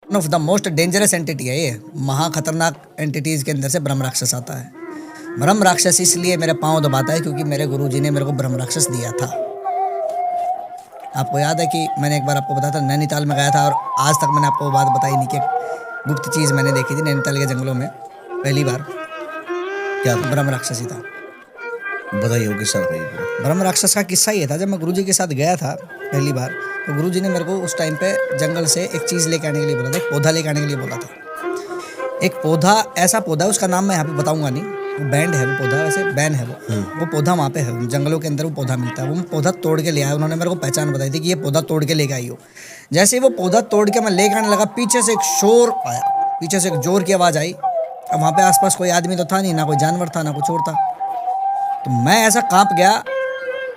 One of the most dangerous entity है ये, महा खतरनाक एंटिटीज के अंदर से ब्रह्म राक्षस आता है। ब्रह्म राक्षस इसलिए मेरे पाँव दबाता है क्योंकि मेरे गुरुजी ने मेरे को ब्रह्म राक्षस दिया था। आपको याद है कि मैंने एक बार आपको बताया था, नैनीताल में गया था और आज तक मैंने आपको वो बात बताई नहीं कि गुप्त चीज़ मैंने देखी थी नैनीताल के जंगलों में पहली बार। क्या ब्रह्म राक्षस ही था। बताइए वो किस्सा बताइए। ब्रह्म राक्षस का किस्सा ये था, जब मैं गुरुजी के साथ गया था पहली बार, तो गुरुजी ने मेरे को उस टाइम पे जंगल से एक चीज़ लेके आने के लिए बोला था, एक पौधा लेके आने के लिए बोला था। एक पौधा, ऐसा पौधा है, उसका नाम मैं यहाँ पे बताऊंगा नहीं, वो बैंड है, वो पौधा वैसे बैन है वो पौधा वहाँ पे है, जंगलों के अंदर वो पौधा मिलता है। वो पौधा तोड़ के ले आया, उन्होंने मेरे को पहचान बताई थी कि ये पौधा तोड़ के लेके आई हो। जैसे ही वो पौधा तोड़ के मैं लेके आने लगा, पीछे से एक शोर आया, पीछे से एक जोर की आवाज़ आई। अब वहाँ पे आसपास कोई आदमी तो था नहीं, ना कोई जानवर था, ना कुछ और था। तो मैं ऐसा कांप गया,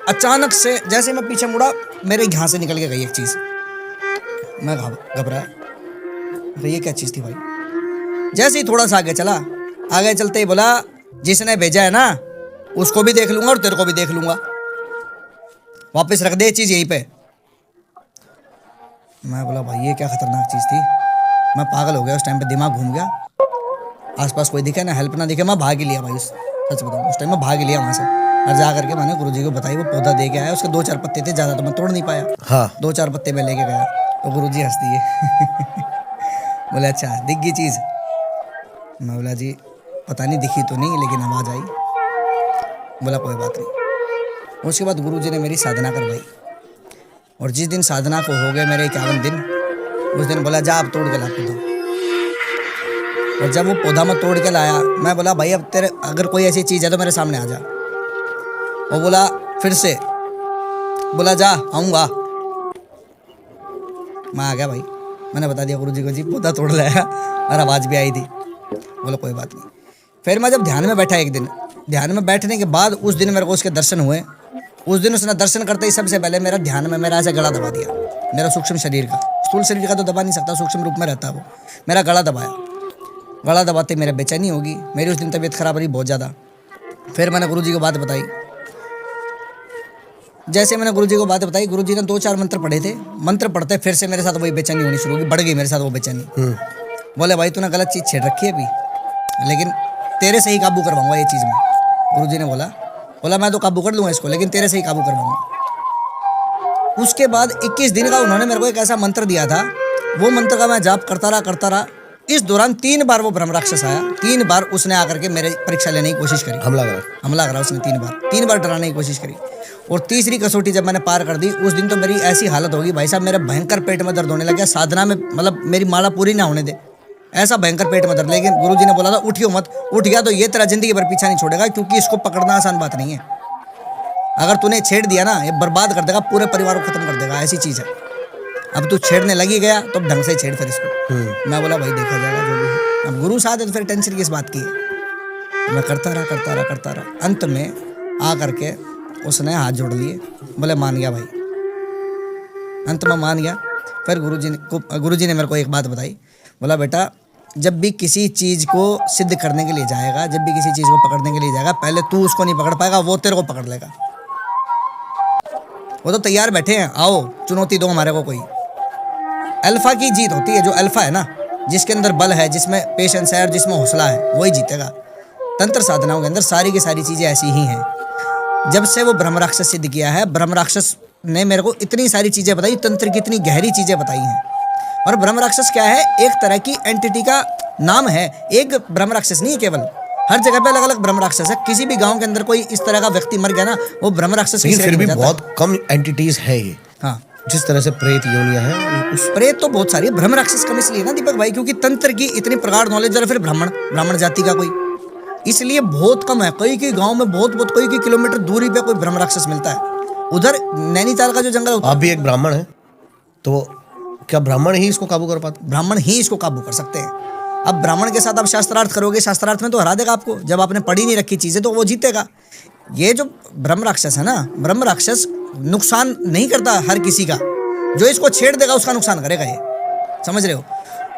अचानक से जैसे मैं पीछे मुड़ा, मेरे यहाँ से निकल के गई एक चीज़। मैं घबराया, भाई ये क्या चीज़ थी भाई। जैसे ही थोड़ा सा आगे चला, आगे चलते ही बोला, जिसने भेजा है ना उसको भी देख लूंगा और तेरे को भी देख लूंगा, वापस रख दे चीज़ यहीं पे। मैं बोला भाई ये क्या खतरनाक चीज़ थी। मैं पागल हो गया उस टाइम पे, दिमाग घूम गया। आसपास कोई दिखे ना, हेल्प ना दिखे, मैं भाग ही लिया भाई। सच बताऊँ उस टाइम मैं भाग ही लिया वहाँ से। और जा करके मैंने गुरुजी को बताई, वो पौधा दे के आया। उसके 2-4 पत्ते थे, ज़्यादा तो मैं तोड़ नहीं पाया। हाँ 2-4 पत्ते मैं लेके गया तो गुरुजी हंस दिए। बोले अच्छा दिख गई चीज़। मैं बोला जी पता नहीं दिखी तो नहीं, लेकिन आवाज़ आई। बोला कोई बात नहीं। उसके बाद गुरुजी ने मेरी साधना करवाई, और जिस दिन साधना को हो गए मेरे 51 दिन, उस दिन बोला जा अब तोड़ के ला पौधा। और जब वो पौधा मैं तोड़ के लाया, मैं बोला भाई अब तेरे अगर कोई ऐसी चीज़ है तो मेरे सामने आ जा। वो बोला फिर से, बोला जा आऊँगा। मैं आ गया भाई, मैंने बता दिया गुरुजी को जी पौधा तोड़ लाया, और आवाज़ भी आई थी। बोला कोई बात नहीं। फिर मैं जब ध्यान में बैठा एक दिन, ध्यान में बैठने के बाद उस दिन मेरे को उसके दर्शन हुए। उस दिन उसने दर्शन करते ही सबसे पहले मेरा ध्यान में मेरा ऐसा गला दबा दिया, मेरा सूक्ष्म शरीर का। स्थूल शरीर का तो दबा नहीं सकता, सूक्ष्म रूप में रहता है वो। मेरा गला दबाया, गला दबाते मेरे बेचैनी होगी, मेरी उस दिन तबीयत खराब रही बहुत ज़्यादा। फिर मैंने गुरुजी को बात बताई। जैसे मैंने गुरुजी को बात बताई, गुरुजी ने 2-4 मंत्र पढ़े थे। मंत्र पढ़ते फिर से मेरे साथ वही बेचैनी होनी शुरू होगी, बढ़ गई मेरे साथ वो बेचैनी। बोले भाई तूने गलत चीज़ छेड़ रखी है अभी, लेकिन तेरे से ही काबू करवाऊंगा ये चीज़ में। गुरुजी ने बोला मैं तो काबू कर लूँगा इसको, लेकिन तेरे से ही काबू करवाऊंगा। उसके बाद 21 दिन का उन्होंने मेरे को एक ऐसा मंत्र दिया था, वो मंत्र का मैं जाप करता रहा। इस दौरान 3 बार वो ब्रह्म राक्षस आया। 3 बार उसने आकर के मेरे परीक्षा लेने की कोशिश करी, हमला करा उसने 3 बार डराने की कोशिश करी। और तीसरी कसौटी जब मैंने पार कर दी, उस दिन तो मेरी ऐसी हालत होगी भाई साहब, मेरे भयंकर पेट में दर्द होने लग गया। साधना में मतलब मेरी माला पूरी ना होने दे, ऐसा भयंकर पेट में दर्द। लेकिन गुरुजी ने बोला था उठियो मत, उठ गया तो ये तेरा जिंदगी भर पीछा नहीं छोड़ेगा, क्योंकि इसको पकड़ना आसान बात नहीं है। अगर तूने छेड़ दिया ना, ये बर्बाद कर देगा, पूरे परिवार को खत्म कर देगा, ऐसी चीज़ है। अब तू छेड़ने लगी गया तो ढंग से छेड़ फिर इसको। मैं बोला भाई देखा जाएगा जो भी है, अब गुरु साथ है तो फिर टेंशन किस बात की है। तो मैं करता रहा। अंत में आ करके उसने हाथ जोड़ लिए, बोले मान गया भाई। अंत में मान गया। फिर गुरुजी ने मेरे को एक बात बताई, बोला बेटा जब भी किसी चीज़ को सिद्ध करने के लिए जाएगा, जब भी किसी चीज़ को पकड़ने के लिए जाएगा, पहले तू उसको नहीं पकड़ पाएगा, वो तेरे को पकड़ लेगा। वो तो तैयार बैठे हैं, आओ चुनौती दो हमारे को कोई। अल्फा की जीत होती है, जो अल्फा है ना, जिसके अंदर बल है, जिसमें पेशेंस है और जिसमें हौसला है, वही जीतेगा। तंत्र साधनाओं के अंदर सारी की सारी चीज़ें ऐसी ही हैं। जब से वो ब्रह्म राक्षस सिद्ध किया है, ब्रह्म राक्षस ने मेरे को इतनी सारी चीज़ें बताई, तंत्र की इतनी गहरी चीज़ें बताई हैं। और ब्रह्म राक्षस क्या है, एक तरह की एंटिटी का नाम है, एक ब्रह्म राक्षस नहीं है केवल, हर जगह पे अलग अलग ब्रह्म राक्षस है। किसी भी गांव के अंदर कोई इस तरह का व्यक्ति मर गया ना, वो ब्रह्म राक्षस की फिर भी बहुत कम एंटिटीज है ये। हाँ जिस तरह से प्रेत योनियां हैं, उस प्रेत तो बहुत सारी है, ब्रह्म राक्षस कम इसलिए ना दीपक भाई, क्योंकि तंत्र की इतनी प्रगाढ़ नॉलेज। और फिर ब्राह्मण जाति का कोई इसलिए बहुत कम है। कई गांव में बहुत कई किलोमीटर दूरी पे कोई ब्रह्म राक्षस मिलता है। उधर नैनीताल का जो जंगल होता है, आप भी एक ब्राह्मण है, तो क्या ब्राह्मण ही इसको काबू कर पाते? ब्राह्मण ही इसको काबू कर सकते हैं। अब ब्राह्मण के साथ आप शास्त्रार्थ करोगे, शास्त्रार्थ में तो हरा देगा आपको। जब आपने पढ़ी नहीं रखी चीजें तो वो जीतेगा। ये जो ब्रह्म राक्षस है ना, ब्रह्म राक्षस नुकसान नहीं करता हर किसी का, जो इसको छेड़ देगा उसका नुकसान करेगा ये, समझ रहे हो।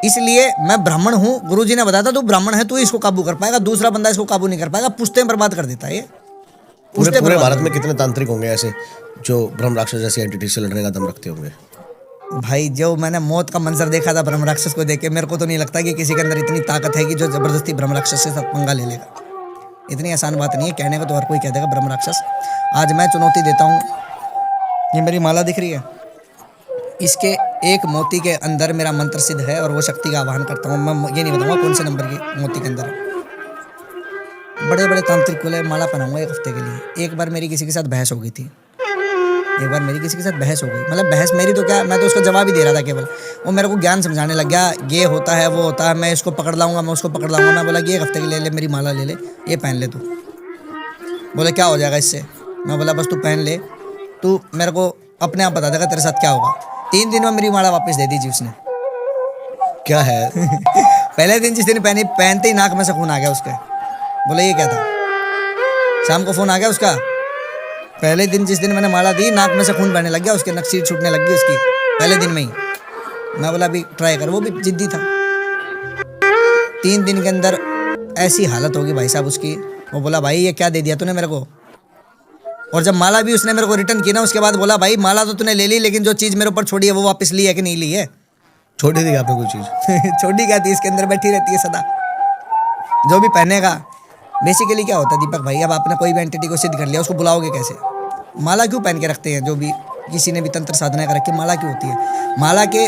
इसलिए मैं ब्राह्मण हूँ, गुरुजी ने बताया था तू ब्राह्मण है, तू इसको काबू कर पाएगा, दूसरा बंदा इसको काबू नहीं कर पाएगा। पुश्तें बर्बाद कर देता है ये। पूरे भारत में कितने तांत्रिक होंगे ऐसे जो ब्रह्म राक्षस जैसी एंटिटी से लड़ने का दम रखते होंगे? भाई जो मैंने मौत का मंजर देखा था ब्रह्म राक्षस को देख के, मेरे को तो नहीं लगता कि किसी के अंदर इतनी ताकत है कि जो जबरदस्ती ब्रह्म राक्षस के साथ पंगा ले लेगा। इतनी आसान बात नहीं है, कहने को तो हर कोई कह देगा ब्रह्म राक्षस। आज मैं चुनौती देता हूँ, ये मेरी माला दिख रही है, इसके एक मोती के अंदर मेरा मंत्र सिद्ध है और वो शक्ति का आवाहन करता हूँ। मैं ये नहीं बताऊंगा कौन से नंबर की मोती के अंदर है। बड़े बड़े तांत्रिक को माला पहनाऊंगा 1 हफ्ते के लिए। एक बार मेरी किसी के साथ बहस हो गई थी, एक बार मेरी किसी के साथ बहस हो गई, मतलब बहस मेरी तो क्या, मैं तो उसको जवाब ही दे रहा था केवल। वो मेरे को ज्ञान समझाने लग गया, ये होता है वो होता है, मैं इसको पकड़ लाऊंगा, मैं उसको पकड़ लाऊंगा। मैं बोला कि 1 हफ्ते के ले मेरी माला ले ले, ये पहन ले तू। बोले क्या हो जाएगा इससे? मैं बोला बस तू पहन ले, तू मेरे को अपने आप बता देगा तेरे साथ क्या होगा। 3 दिन में मेरी माला वापस दे दी जी उसने। क्या है? पहले दिन जिस दिन पहनी, पहनते ही नाक में से खून आ गया उसके। बोले ये क्या था? शाम को फ़ोन आ गया उसका। पहले दिन जिस दिन मैंने माला दी, नाक में से खून बहने लग गया उसके, नक्सी छूटने लग गई उसकी पहले दिन में ही। मैं बोला अभी ट्राई कर, वो भी जिद्दी था। 3 दिन के अंदर ऐसी हालत होगी भाई साहब उसकी। वो बोला भाई ये क्या दे दिया तूने मेरे को। और जब माला भी उसने मेरे को रिटर्न की ना, उसके बाद बोला भाई माला तो तूने ले ली, लेकिन जो चीज़ मेरे ऊपर छोड़ी है वो वापस ली है कि नहीं ली है? छोड़ी थी आपने कोई चीज़? छोटी क्या थी, इसके अंदर बैठी रहती है सदा। जो भी पहनेगा, बेसिकली क्या होता है दीपक भाई, अब आपने कोई भी एंटिटी को सिद्ध कर लिया, उसको बुलाओगे कैसे? माला क्यों पहन के रखते हैं? जो भी किसी ने भी तंत्र साधना कर रखी, माला क्यों होती है? माला के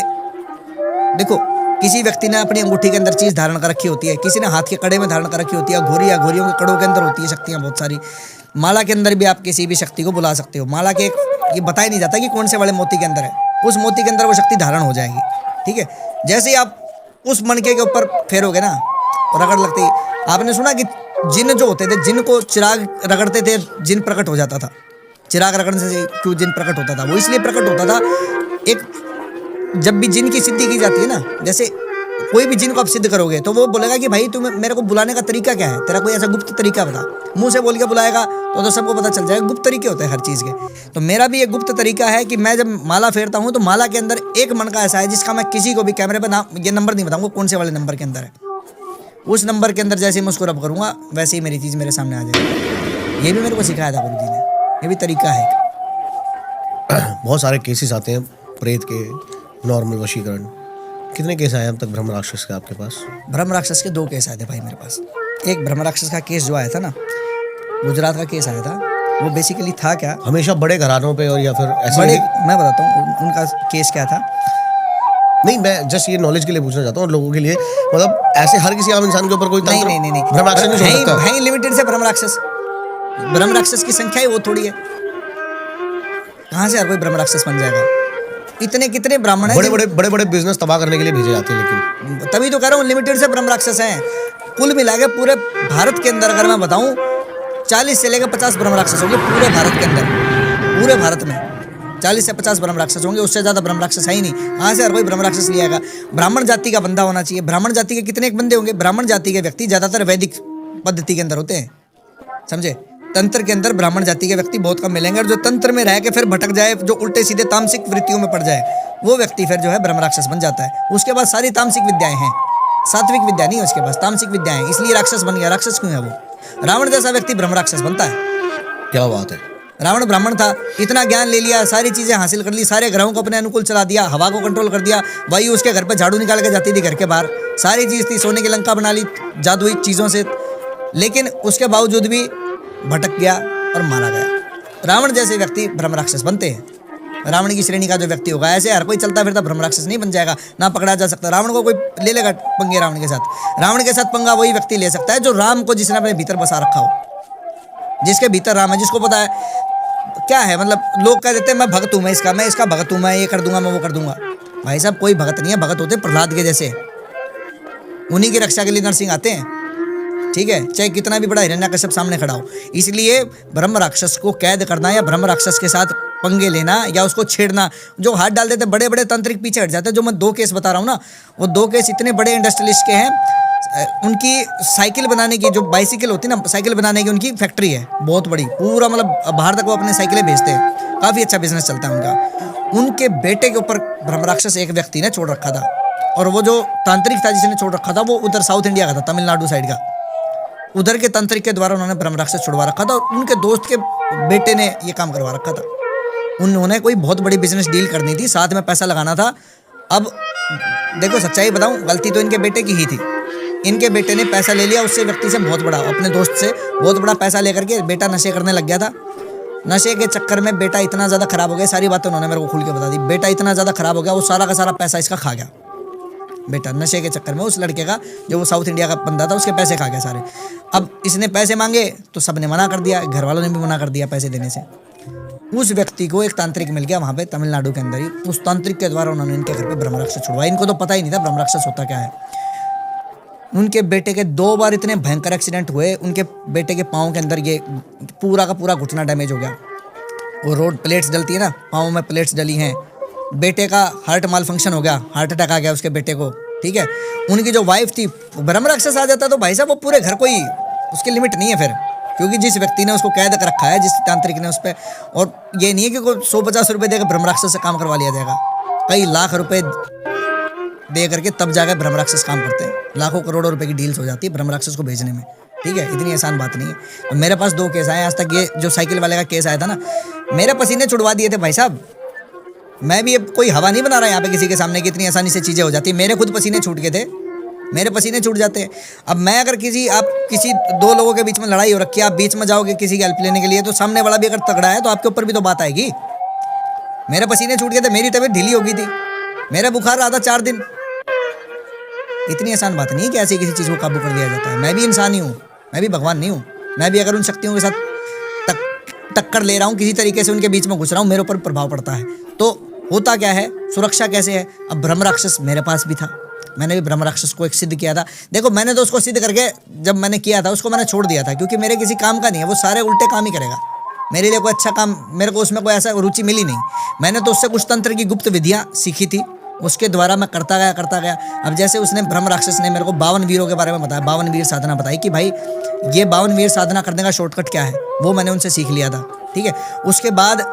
देखो, किसी व्यक्ति ने अपनी अंगूठी के अंदर चीज़ धारण कर रखी होती है, किसी ने हाथ के कड़े में धारण कर रखी होती है, घोड़ी या घोड़ियों के कड़ों के अंदर होती है शक्तियाँ बहुत सारी। माला के अंदर भी आप किसी भी शक्ति को बुला सकते हो। माला के ये बताया नहीं जाता कि कौन से वाले मोती के अंदर है, उस मोती के अंदर वो शक्ति धारण हो जाएगी। ठीक है, जैसे ही आप उस मणके के ऊपर फेरोगे ना, रगड़ लगती। आपने सुना कि जिन जो होते थे, जिन को चिराग रगड़ते थे जिन प्रकट हो जाता था। चिराग रगड़ने से क्यों जिन प्रकट होता था? वो इसलिए प्रकट होता था, एक जब भी जिन की सिद्धि की जाती है ना, जैसे कोई भी जिन को आप सिद्ध करोगे तो वो बोलेगा कि भाई तुम मेरे को बुलाने का तरीका क्या है, तेरा कोई ऐसा गुप्त तरीका बता। मुंह से बोल के बुलाएगा तो सबको पता चल जाएगा। गुप्त तरीके होते हैं हर चीज़ के। तो मेरा भी एक गुप्त तरीका है कि मैं जब माला फेरता हूँ तो माला के अंदर एक मणका ऐसा है जिसका मैं किसी को भी कैमरे पर नाम, ये नंबर नहीं बताऊँगा कौन से वाले नंबर के अंदर है। उस नंबर के अंदर जैसे ही मैं उसको रब करूँगा वैसे ही मेरी चीज़ मेरे सामने आ जाएगी। ये भी मेरे को सिखाया था गुरुजी ने, ये भी तरीका है। बहुत सारे केसेस आते हैं प्रेत के, नॉर्मल वशीकरण। कितने केस आए अब तक ब्रह्म राक्षस के आपके पास? ब्रह्म राक्षस के 2 केस आए थे भाई मेरे पास। एक ब्रह्म राक्षस का केस जो आया था ना, गुजरात का केस आया था। वो बेसिकली था क्या, हमेशा बड़े घरानों पे और या फिर ऐसे बड़े, मैं बताता हूँ उनका केस क्या था। नहीं, मैं जस्ट ये नॉलेज के लिए पूछना चाहता हूँ लोगों के लिए, मतलब ऐसे हर किसी आम इंसान के ऊपर कोई नहीं ब्रह्म राक्षस नहीं हो सकता है। लिमिटेड से ब्रह्म राक्षस की संख्या ही वो थोड़ी है। कहाँ से हर कोई ब्रह्म राक्षस बन जाएगा? इतने कितने ब्राह्मण हैं बड़े बड़े बिजनेस तबाह करने के लिए भेजे जाते हैं। लेकिन तभी तो कह रहा हूँ लिमिटेड से ब्रह्म राक्षस हैं। कुल मिला के पूरे भारत के अंदर अगर मैं बताऊँ 40 से लेकर 50 ब्रह्म राक्षस होंगे पूरे भारत के अंदर। पूरे भारत में 40 से 50 ब्रह्म राक्षस होंगे, उससे ज़्यादा ब्रह्म राक्षस है ही नहीं। कहाँ से हर कोई ब्रह्म राक्षस लियागा? ब्राह्मण जाति का बंदा होना चाहिए। ब्राह्मण जाति के कितने एक बंदे होंगे? ब्राह्मण जाति के व्यक्ति ज़्यादातर वैदिक पद्धति के अंदर होते हैं, समझे? तंत्र के अंदर ब्राह्मण जाति के व्यक्ति बहुत कम मिलेंगे। और जो तंत्र में रह के फिर भटक जाए, जो उल्टे सीधे तामसिक वृत्तियों में पड़ जाए, वो व्यक्ति फिर जो है ब्रह्म राक्षस बन जाता है। उसके पास सारी तामसिक विद्याएं हैं, सात्विक विद्या नहीं है उसके पास, तामसिक विद्याएं, इसलिए राक्षस बन गया। राक्षस क्यों है वो? रावण जैसा व्यक्ति ब्रह्म राक्षस बनता है। क्या बात है। रावण ब्राह्मण था, इतना ज्ञान ले लिया, सारी चीजें हासिल कर ली, सारे ग्रहों को अपने अनुकूल चला दिया, हवा को कंट्रोल कर दिया, वायु उसके घर पे झाड़ू निकाल के जाती थी घर के बाहर, सारी चीज थी, सोने की लंका बना ली जादुई चीजों से। लेकिन उसके बावजूद भी भटक गया और मारा गया। रावण जैसे व्यक्ति ब्रह्म राक्षस बनते हैं। रावण की श्रेणी का जो व्यक्ति होगा, ऐसे हर कोई चलता फिरता ब्रह्म राक्षस नहीं बन जाएगा, ना पकड़ा जा सकता। रावण को कोई ले लेगा पंगे रावण के साथ? रावण के साथ पंगा वही व्यक्ति ले सकता है जो राम को जिसने अपने भीतर बसा रखा हो, जिसके भीतर राम है, जिसको पता है क्या है। मतलब लोग कह देते हैं मैं भगत हूँ, मैं इसका भगत हूँ, मैं ये कर दूंगा, मैं वो कर दूंगा। भाई साहब कोई भगत नहीं है, भगत होते प्रहलाद के जैसे, उन्हीं की रक्षा के लिए नरसिंह आते हैं। ठीक है, चाहे कितना भी बड़ा हिरण्यकश्यप सामने खड़ा हो। इसलिए ब्रह्म राक्षस को कैद करना या ब्रह्म राक्षस के साथ पंगे लेना या उसको छेड़ना, जो हाथ डाल देते बड़े बड़े तांत्रिक पीछे हट जाते हैं। जो मैं 2 केस बता रहा हूँ ना, वो 2 केस इतने बड़े इंडस्ट्रियलिस्ट के हैं। उनकी साइकिल बनाने की, जो बाइसिकल होती है ना, साइकिल बनाने की उनकी फैक्ट्री है बहुत बड़ी, पूरा मतलब बाहर तक वो अपने साइकिलें भेजते हैं, काफ़ी अच्छा बिजनेस चलता है उनका। उनके बेटे के ऊपर ब्रह्म राक्षस एक व्यक्ति ने छोड़ रखा था, और वो जो तांत्रिक था जिसने छोड़ रखा था वो उधर साउथ इंडिया का था, तमिलनाडु साइड का। उधर के तांत्रिक के द्वारा उन्होंने ब्रह्म राक्षस छुड़वा रखा था, और उनके दोस्त के बेटे ने ये काम करवा रखा था। उन्होंने कोई बहुत बड़ी बिजनेस डील करनी थी, साथ में पैसा लगाना था। अब देखो सच्चाई बताऊं, गलती तो इनके बेटे की ही थी। इनके बेटे ने पैसा ले लिया उससे व्यक्ति से बहुत बड़ा, अपने दोस्त से बहुत बड़ा पैसा लेकर के बेटा नशे करने लग गया था। नशे के चक्कर में बेटा इतना ज़्यादा खराब हो गया, सारी बातें उन्होंने मेरे को खुल के बता दी। बेटा इतना ज़्यादा खराब हो गया, वो सारा का सारा पैसा इसका खा गया। बेटा नशे के चक्कर में उस लड़के का, जो वो साउथ इंडिया का बंदा था, उसके पैसे खा गया सारे। अब इसने पैसे मांगे तो सबने मना कर दिया, घर वालों ने भी मना कर दिया पैसे देने से। उस व्यक्ति को एक तांत्रिक मिल गया वहाँ पे तमिलनाडु के अंदर ही। उस तांत्रिक के द्वारा उन्होंने इनके घर पे ब्रह्मराक्षस छुड़वाया। इनको तो पता ही नहीं था ब्रह्मराक्षस होता क्या है। उनके बेटे के 2 बार इतने भयंकर एक्सीडेंट हुए, उनके बेटे के पाँव के अंदर ये पूरा का पूरा घुटना डैमेज हो गया। वो रोड प्लेट्स डलती है ना, पाँव में प्लेट्स डली हैं। बेटे का हार्ट माल फंक्शन हो गया, हार्ट अटैक आ गया उसके बेटे को, ठीक है। उनकी जो वाइफ थी, ब्रह्मराक्षस आ जाता तो भाई साहब वो पूरे घर को ही, उसकी लिमिट नहीं है फिर, क्योंकि जिस व्यक्ति ने उसको कैद कर रखा है, जिस तांत्रिक ने उस पर, और ये नहीं है कि कोई 150 रुपये देकर ब्रह्मराक्षस से काम करवा लिया जाएगा। कई लाख रुपए दे करके तब जाकर ब्रह्मराक्षस काम करते हैं। लाखों करोड़ों रुपए की डील्स हो जाती है ब्रह्मराक्षस को भेजने में, ठीक है। इतनी आसान बात नहीं है। और मेरे पास 2 केस आए आज तक। ये जो साइकिल वाले का केस आया था ना, मेरे पसीने छुड़वा दिए थे भाई साहब। मैं भी अब कोई हवा नहीं बना रहा यहाँ पे किसी के सामने कि इतनी आसानी से चीज़ें हो जाती है। मेरे खुद पसीने छूट गए थे, मेरे पसीने छूट जाते हैं। अब मैं अगर किसी 2 लोगों के बीच में लड़ाई हो रखी है, आप बीच में जाओगे किसी की हेल्प लेने के लिए, तो सामने वाला भी अगर तगड़ा है तो आपके ऊपर भी तो बात आएगी। मेरे पसीने छूट गए थे, मेरी तबीयत ढीली हो गई थी, मेरा बुखार रहा था 4 दिन। इतनी आसान बात नहीं है कि ऐसे किसी चीज़ को काबू कर दिया जाता है। मैं भी इंसान ही हूँ, मैं भी भगवान नहीं हूँ। मैं भी अगर उन शक्तियों के साथ टक्कर ले रहा हूँ, किसी तरीके से उनके बीच में घुस रहा हूँ, मेरे ऊपर प्रभाव पड़ता है। तो होता क्या है, सुरक्षा कैसे है। अब ब्रह्मराक्षस मेरे पास भी था, मैंने भी ब्रह्मराक्षस को एक सिद्ध किया था। देखो मैंने तो उसको सिद्ध करके, जब मैंने किया था उसको मैंने छोड़ दिया था, क्योंकि मेरे किसी काम का नहीं है, वो सारे उल्टे काम ही करेगा। मेरे लिए कोई अच्छा काम, मेरे को उसमें कोई ऐसा रुचि मिली नहीं। मैंने तो उससे कुछ तंत्र की गुप्त विधियाँ सीखी थी, उसके द्वारा मैं करता गया। अब जैसे उसने ब्रह्मराक्षस ने मेरे को 52 वीरों के बारे में बताया, 52 वीर साधना बताई कि भाई ये 52 वीर साधना करने का शॉर्टकट क्या है, वो मैंने उनसे सीख लिया था, ठीक है। उसके बाद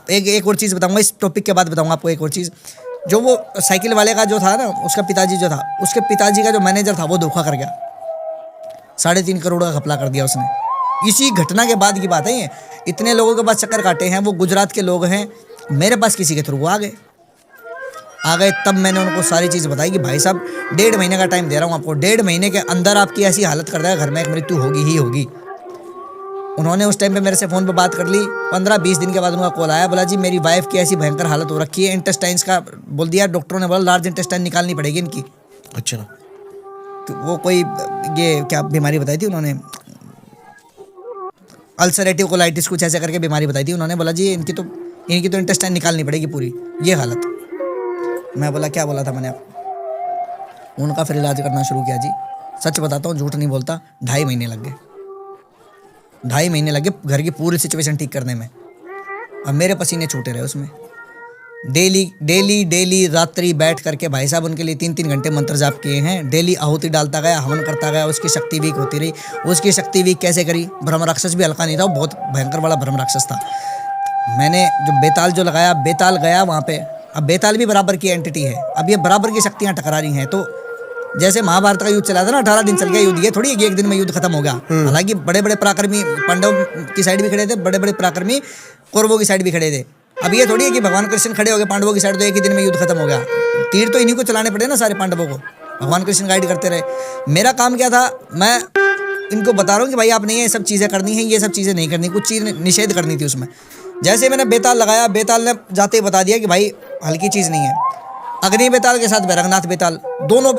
एक और चीज़ बताऊंगा, इस टॉपिक के बाद बताऊंगा आपको एक और चीज़। जो वो साइकिल वाले का जो था ना, उसका पिताजी जो था, उसके पिताजी का जो मैनेजर था वो धोखा कर गया। 3.5 करोड़ का घपला कर दिया उसने। इसी घटना के बाद की बात है ये। इतने लोगों के पास चक्कर काटे हैं, वो गुजरात के लोग हैं, मेरे पास किसी के थ्रू वो आ गए। तब मैंने उनको सारी चीज़ बताई कि भाई साहब 1.5 महीने का टाइम दे रहा हूँ आपको, 1.5 महीने के अंदर आपकी ऐसी हालत कर देगा, घर में एक मृत्यु होगी ही होगी। उन्होंने उस टाइम पे मेरे से फ़ोन पे बात कर ली। 15-20 दिन के बाद उनका कॉल आया, बोला जी मेरी वाइफ की ऐसी भयंकर हालत हो रखी है, इंटेस्टाइन्स का बोल दिया डॉक्टरों ने, बोला लार्ज इंटेस्टाइन निकालनी पड़ेगी इनकी। अच्छा। तो वो कोई ये क्या बीमारी बताई थी उन्होंने, अल्सरेटिव कोलाइटिस कुछ ऐसे करके बीमारी बताई थी उन्होंने। बोला जी इनकी तो इंटेस्टाइन निकालनी पड़ेगी पूरी, ये हालत। मैं बोला क्या बोला था मैंने आपको। उनका फिर इलाज करना शुरू किया जी। सच बताता हूँ, झूठ नहीं बोलता, 2.5 महीने लग गए। 2.5 महीने लगे घर की पूरी सिचुएशन ठीक करने में। अब मेरे पसीने छूटे रहे उसमें। डेली रात्रि बैठ करके भाई साहब उनके लिए 3-3 घंटे मंत्र जाप किए हैं। डेली आहुति डालता गया, हवन करता गया, उसकी शक्ति वीक होती रही। उसकी शक्ति वीक कैसे करी, ब्रह्मराक्षस भी हल्का नहीं था, वो बहुत भयंकर वाला ब्रह्मराक्षस था। मैंने जो बेताल जो लगाया, बेताल गया वहाँ पे। अब बेताल भी बराबर की एंटिटी है। अब ये बराबर की शक्तियाँ टकरा रही हैं। तो जैसे महाभारत का युद्ध चला था ना, 18 दिन चल गया युद्ध, ये थोड़ी है कि 1 दिन में युद्ध खत्म हो गया। हालांकि बड़े बड़े पराक्रमी पांडव की साइड भी खड़े थे, बड़े बड़े पराक्रमी कौरवों की साइड भी खड़े थे। अब ये थोड़ी है कि भगवान कृष्ण खड़े हो गए पांडवों की साइड, तो 1 ही दिन में युद्ध खत्म हो गया। तीर तो इन्हीं को चलाने पड़े ना सारे पांडवों को, भगवान कृष्ण गाइड करते रहे। मेरा काम क्या था, मैं इनको बता रहा हूँ कि भाई आपने ये सब चीज़ें करनी है, ये सब चीज़ें नहीं करनी, कुछ चीज़ निषेध करनी थी उसमें। जैसे मैंने बेताल लगाया, बेताल ने जाते ही बता दिया कि भाई हल्की चीज़ नहीं है। अग्नि बेताल के साथ बैरंगनाथ बेताल, दोनों